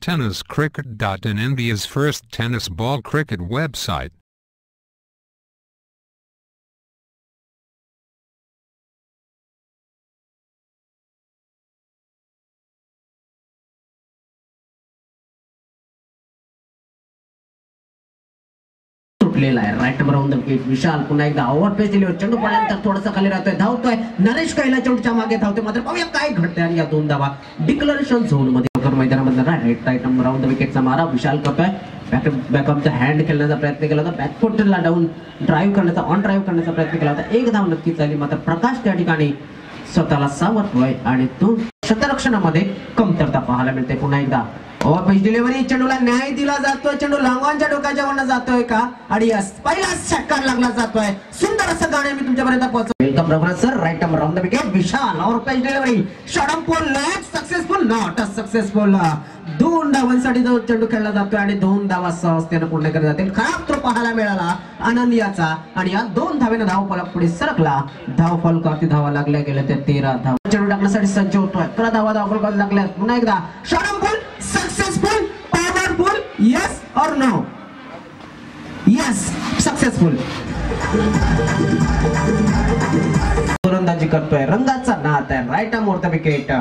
Tenniscricket.in, India's first tennis ball cricket website. Right around the wicket Vishal पुन्हा एकदा over पेस दिली चेंडू पडल्यानंतर थोडासा खाली राहतोय धावतोय नरेश कैला चेंडूच्या मागे धावतोय मात्र पाहूया काय घडतंय आणि या दोन धावा डिक्लेरेशन झोन मध्ये मैदानामध्ये राइट अराउंड द विकेटचा मारा विशाल करतोय बॅकअपचा हँड खेळण्याचा प्रयत्न केला होता बॅकफुटला डाऊन ड्राईव्ह करण्याचा ऑन ड्राईव्ह करण्याचा प्रयत्न केला होता एक धाव नक्कीच झाली मात्र प्रकाश त्या ठिकाणी स्वतःला सावरतोय आणि तो क्षेत्ररक्षणामध्ये कमतरता पाहायला मिळते पुन्हा एकदा ओव्हर पेस डिलिव्हरी चेंडूला न्याय दिला जातोय चेंडू लांगवांच्या डोक्याच्या वरनं जातोय का आणि पहिला षटकार लागला जातोय सुंदर असं गाणे मी तुमच्यापर्यंत पोहोचवतो welcome Raghunath sir right around the wicket Vishal over pace delivery shot on pull not successful not successful दोन धावांसाठी जो चेंडू खेळला जातोय आणि दोन धावा सहजतेने पूर्ण केल्या जातील खराब थ्रो पाहायला मिळाला आनंदियाचा आणि या दोन धावेने धाव फलक पुढे सरकला धाव फलकावरती धावा लागल्या गेल्या त्या 13 धावा चेंडू टाकण्यासाठी सज्ज होतोय 13 धावा धाव फलकावर लागल्या पुन्हा एकदा shot on pull successful powerful yes or no yes successful गोलंदाजी करतोय रंगाचा नाद आहे right arm were the wicket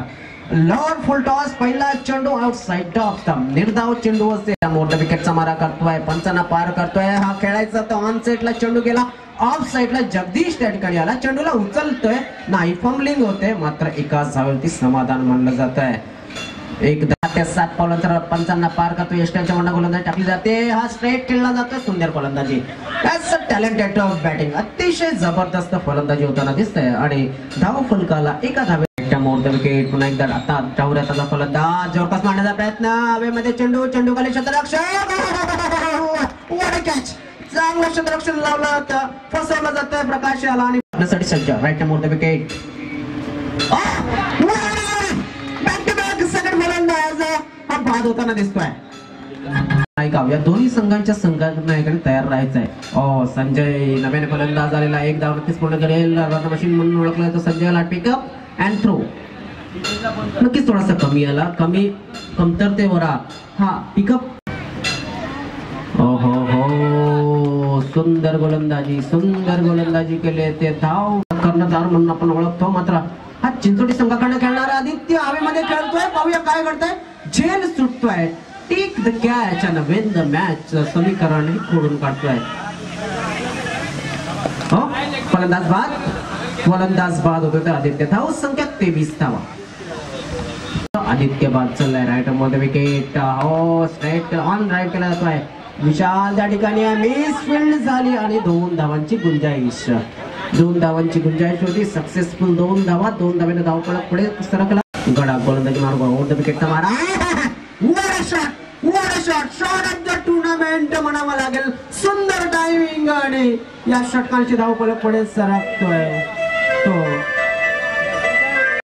Lord full toss पहिला चेंडू आउटसाइड ऑफ द निर्धाव चेंडू असते मोर द विकेटचा मारा करतोय पंचांना पार करतोय हा खेळायचा तर ऑन साइडला चेंडू गेला ऑफ साइडला जगदीश त्या ठिकाणी आला चेंडूला उचलतोय नाही फंबलिंग होते मात्र एकाच धावेवरती समाधान मानलं जात आहे एक 10 ते 7 फॉलोअर पंचांना पार करतो यष्टांच्या वरनं गोलंदाजी टाकली जाते हा स्ट्रेट खेळला जातो सुंदर फलंदाजी ॲज अ टॅलेंटेड बॅटिंग अतिशय जबरदस्त फलंदाजी होताना दिसतंय आणि धाव फलकाला एका धावेच्या मोर द विकेट पुन्हा एकदा आता डावऱ्याचा फलंदाज जोरकस मारण्याचा प्रयत्न हवेमध्ये चेंडू खाली क्षेत्ररक्षण व्हाट अ कॅच चांगलं क्षेत्ररक्षण लावलं होतं फसवलं जातंय प्रकाश आला आणि आपल्यासाठी सज्ज राइट मोर द विकेट बाद होताना दिसतोय या दोन्ही संघांच्या संघनायकाने तयार राहायचंय संजय नव्याने फलंदाज आलेला एक धाव नक्कीच पूर्ण करेल रन मशीन म्हणून ओळखला तर संजयला पिकअप अँड थ्रो नक्कीच थोडासा कमी आला कमतरतेवर हा पिकअप हो सुंदर गोलंदाजी केली ते धाव कर्णधार म्हणून आपण ओळखतो मात्र हा चिंचोटी संघाकडे खेळणारा आदित्य हवेमध्ये खेळतोय पाहूया काय घडतंय झेल सुटतोय take the catch and win the match समीकरण खोडून काढतोय फलंदाज बाद होतोय तर आदित्य धाव संख्या 23 धावा आदित्य बाद चाललाय राइट मध्ये विकेट स्ट्रेट ऑन ड्राईव्ह केला जातोय विशाल त्या ठिकाणी मिस फील्ड झाली आणि 2 धावांची गुंजाइश होती सक्सेसफुल 2 धावेने धाव फलक पुढे सरकला गडा गोलंदाजी मार्ग ओव्हर द विकेटचा मारा what a shot of the tournament म्हणावा लागेल सुंदर डायव्हिंग आणि या षटकांची धाव फलक पुढे सरकतोय तो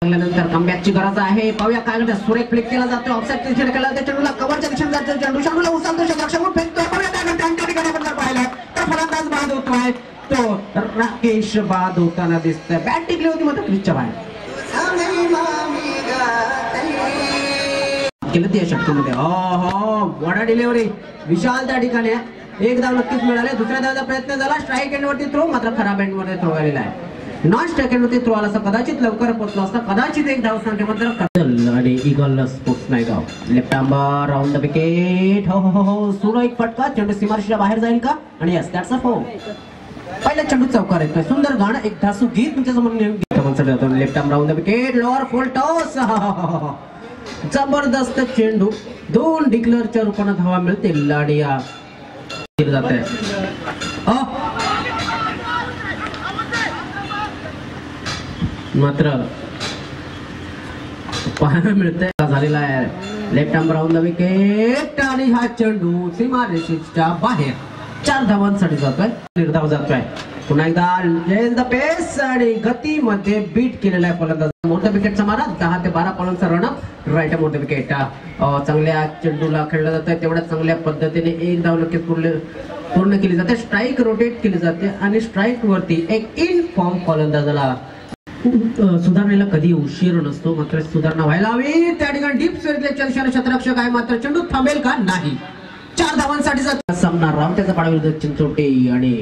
नंतर कमबॅकची गरज आहे पाहूया काय घडतं सुरेख फ्लिक केला जातो ऑफसाइड दिशेने केला जातो चेंडूला कव्हरच्या दिशेने जातो चेंडूला उचलतो क्षेत्ररक्षक फेकतोय पाहूया काय घडतं त्या ठिकाणी आपण पाहिलं तर फलंदाज बाद होतोय तो राकेश बाद होताना दिसतोय बॅट टिकली होती मात्र क्रीजच्या बाहेर केलं त्या षटकामध्ये वडा डिलिव्हरी विशाल त्या ठिकाणी एक धाव नक्कीच मिळाले दुसऱ्या धावाचा प्रयत्न झाला स्ट्राईक एंडवरती थ्रो मात्र खराब एंडमध्ये थ्रो आलेला आहे नॉन स्ट्राईक एंडवरती थ्रो आला असता कदाचित लवकर पोहोचला असता कदाचित एक धाव संख्या मात्र कदल आणि eagle sports Naigaon left armour round the wicket हो सुरू एक फटका चेंडू सीमारेषेच्या बाहेर जाईल का आणि यस दॅट्स अ फोर पहिला चेंडू चौकार येतोय सुंदर गाणं एक धासू गीत तुमच्या समोर left arm round the wicket lower full toss जबरदस्त चेंडू 2 डिक्लेअरच्या रूपाने धावा मिळते लाडिया जाते मात्र पाहायला मिळते झालेला आहे left arm round the wicket आणि हा चेंडू सीमारेषेच्या बाहेर 4 धावांसाठी जातोय निर्धाव जातोय पुन्हा एकदा पेस आणि गतीमध्ये बीट केलेला आहे फलंदाज मोठ्या विकेटचा मारा 10 ते 12 फॉलोचा रनअप राइट मोठ्या विकेट चांगल्या चेंडूला खेळलं जातंय तेवढ्या चांगल्या पद्धतीने एक धाव नक्कीच पूर्ण केली जाते स्ट्राईक रोटेट केली जाते आणि स्ट्राईक वरती एक इन फॉर्म फलंदाजाला सुधारणेला कधी उशीर नसतो, मात्र सुधारणा व्हायला हवी. त्या ठिकाणी डीप स्विंगले चलशन क्षेत्ररक्षक आहे, मात्र चेंडू थांबेल का नाही. 4 धावांसाठीचा सामना रामतेचा पाडाविरुद्ध चिंचोटे आणि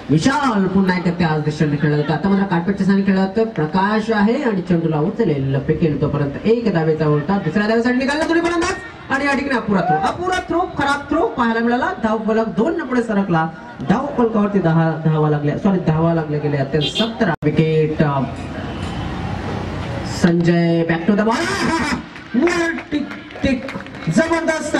विशाल पुन्हा एकदा त्याच दिशेने खेळला जातो. आता मात्र कार्पेटच्या स्थानी खेळला जातो. प्रकाश आहे आणि चेंडूला उचलेल फेकेल तोपर्यंत 1 धावेचा उलटा. दुसऱ्या धावेसाठी निघाला दोन्ही फलंदाज आणि या ठिकाणी अपुरा थ्रो खराब थ्रो पाहायला मिळाला. धाव फलक 2 ने पुढे सरकला. धाव फलकावरती 10 धावा लागल्या गेल्या. अत्यंत 17 wicket. Sanjay back to the ball. टिक जबरदस्त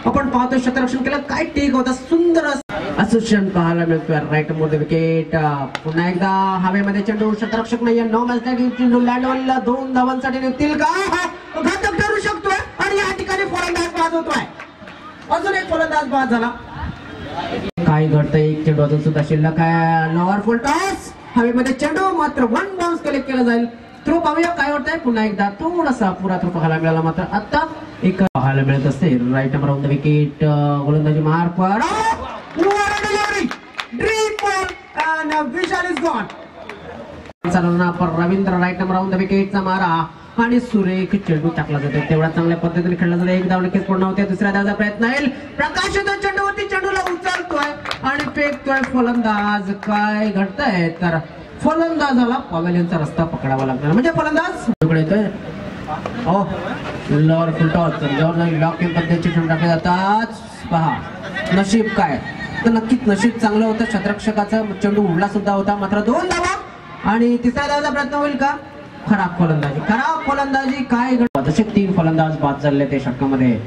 आपण पाहतो क्षेत्ररक्षण केलं. काय टेक होता, सुंदर असोसिएशन पाहायला मिळतोय. Right more wicket. पुन्हा एकदा हवेमध्ये चेंडू. क्षेत्ररक्षक नाहीये. 9 मॅचसाठी चेंडू लँडवरला 2 धावांसाठी निघतील का. घातक ठरू शकतोय आणि या ठिकाणी फलंदाज बाद होतोय. अजून एक फलंदाज बाद झाला. काय घडतंय. एक चेंडू अजून सुद्धा शिल्लक आहे. लोअर फुल टॉस हवेमध्ये चेंडू, मात्र 1 बाउन्स कलेक्ट केला जाईल. थ्रो पाहूया काय होतंय. पुन्हा एकदा थोडासा पुरा थ्रो पाहायला मिळाला, मात्र आता एक पाहायला मिळत असते. Right number on the wicket. गोलंदाजी मार पर विशाल इज गॉन. चालवणार पर Ravindra. Right number on the विकेटचा मारा आणि सुरेख चेंडू टाकला जातो. तेवढा चांगल्या पद्धतीने खेळला जातो. 1 धाव नक्कीच पूर्ण होते. दुसऱ्या धावाचा प्रयत्न येईल. प्रकाश चेंडूवरती चेंडूला उचलतोय आणि फेकतोय फलंदाज. काय घडतंय तर फलंदाजाला पवेलियनचा रस्ता पकडावा लागणार, म्हणजे फलंदाज येतोय. Lower full toss lock in पद्धतीचे चेंडू टाकले जातात. पहा नशीब काय तर नक्कीच नशीब चांगलं होतं क्षेत्ररक्षकाचं. चेंडू उडला सुद्धा होता, मात्र 2 धावा आणि तिसऱ्या धावाचा प्रयत्न होईल का. खराब फलंदाजी काय घडत. तसे 3 फलंदाज बाद झाले ते षटकामध्ये.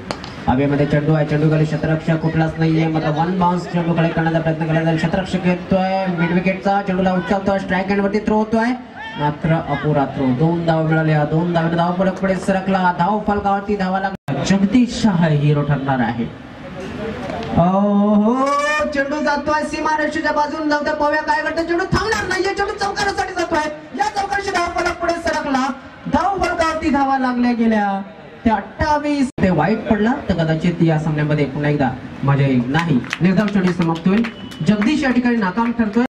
हवेमध्ये चेंडू आहे. चेंडू खाली क्षेत्ररक्षक कुठलाच नाहीये, मात्र 1 बाउन्स चेंडू खाली करण्याचा प्रयत्न केला जाईल. क्षेत्ररक्षक येतोय मिड विकेटचा. चेंडूला उचलतोय. स्ट्राईक हँड वरती थ्रो होतोय, मात्र अपुरा थ्रो. 2 धाव मिळाल्या. 2 धाव धाव फलक पुढे सरकला. धाव फलकावरती धावा लागला. जगदीश शाह हिरो ठरणार आहे. चेंडू जातोय सीमारेषेच्या बाजून. जाऊ द्या पाहूया काय घडतं. चेंडू थांबणार नाहीये. चेंडू चौकारासाठी जातोय. या चौकाराशी धाव फलक पुढे सरकला. धाव फलकावरती धावा लागल्या गेल्या. ते 28 ते वाईट पडला तर कदाचित या सामन्यामध्ये पुन्हा एकदा मजा येईल. नाही, निर्धाव चेंडू समाप्त होईल. जगदीश या ठिकाणी नाकाम ठरतोय.